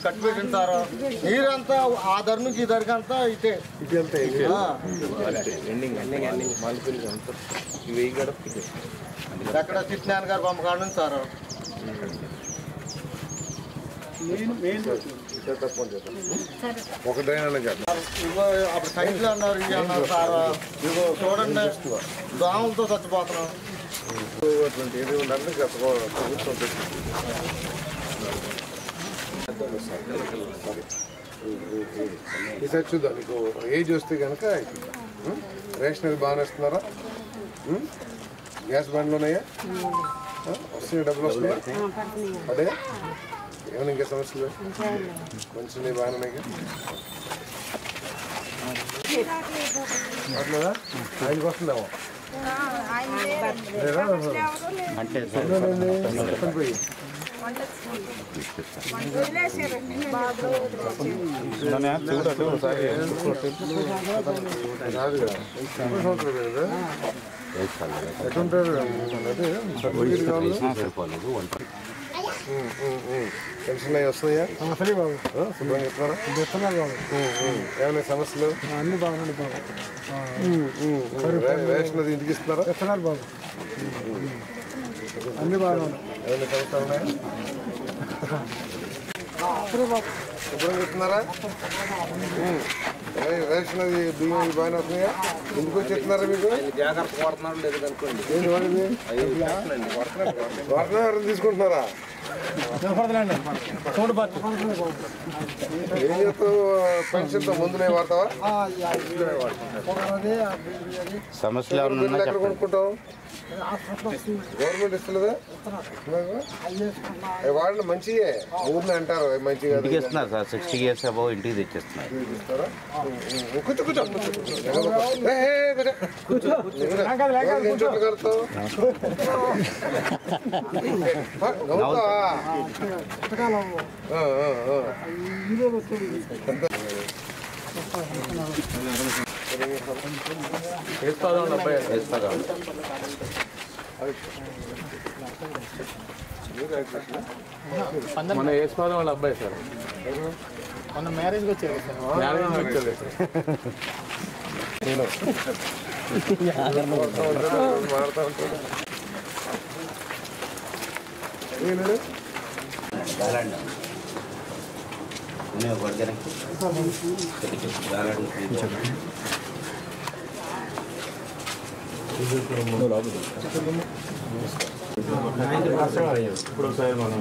కట్టిపెట్టిన sir నీరంతా ఆ ధర నుంచి ఈ ధరకి అంతా ఇటే ఎక్కడ చిట్నాయన గారు పంపకాడు నుంచి సార్ అప్పుడు సైన్స్లో అన్నారు ఇవి అన్నారు సార్ ఇగో చూడండి దోమలతో చచ్చిపోతున్నాం ఈసారి చూద్దాం నీకు ఏజ్ వస్తే కనుక రేషన్ అది బాగానే ఇస్తున్నారా గ్యాస్ బండ్లు ఉన్నాయా వస్తున్నాయి డబ్బులు వస్తున్నాయా అదే ఏమైనా ఇంకా సమస్యలు మంచిగా బాగానే ఉన్నాయి అట్లేదా ఆయనకి వస్తుందేమో పోయి ఎటుంటారు పెన్షన్ అవి వస్తున్నాయా శుభ్రంగా ఇస్తున్నారా ఏమైనా సమస్యలు అన్ని బాగున్నాయి రేషన్ అది ఇంటికి ఇస్తున్నారా ఇస్తున్నారు బాబు అన్ని బాగున్నాయి ఏమైనా సమస్యలు ఉన్నాయా శుభ్రంగా ఇస్తున్నారా రేషన్ అది బియ్యం బాగానే వస్తున్నాయా ఎందుకు వచ్చి ఇస్తున్నారా మీకు ఎవరైనా తీసుకుంటున్నారా ఏం చేస్తావు పెన్షన్తో మందులే వాడతావా సమస్యలు ఎక్కడ కొనుక్కుంటావు గవర్నమెంట్ ఇస్తలేదా వాడిన మంచియే ఊర్లో అంటారు మంచిగా ఇస్తున్నారు సార్ 60 years అబౌవ్ ఇంటికి తెచ్చేస్తున్నారు కూర్చో కూర్చో కడతావు మన వేసుకోవడం వాళ్ళ అబ్బాయి సార్ మన మ్యారేజ్కి వచ్చారు సార్ మ్యారేజ్కి వచ్చారు మారుతా ఉంటాడు ఇప్పుడు ఒకసారి మనం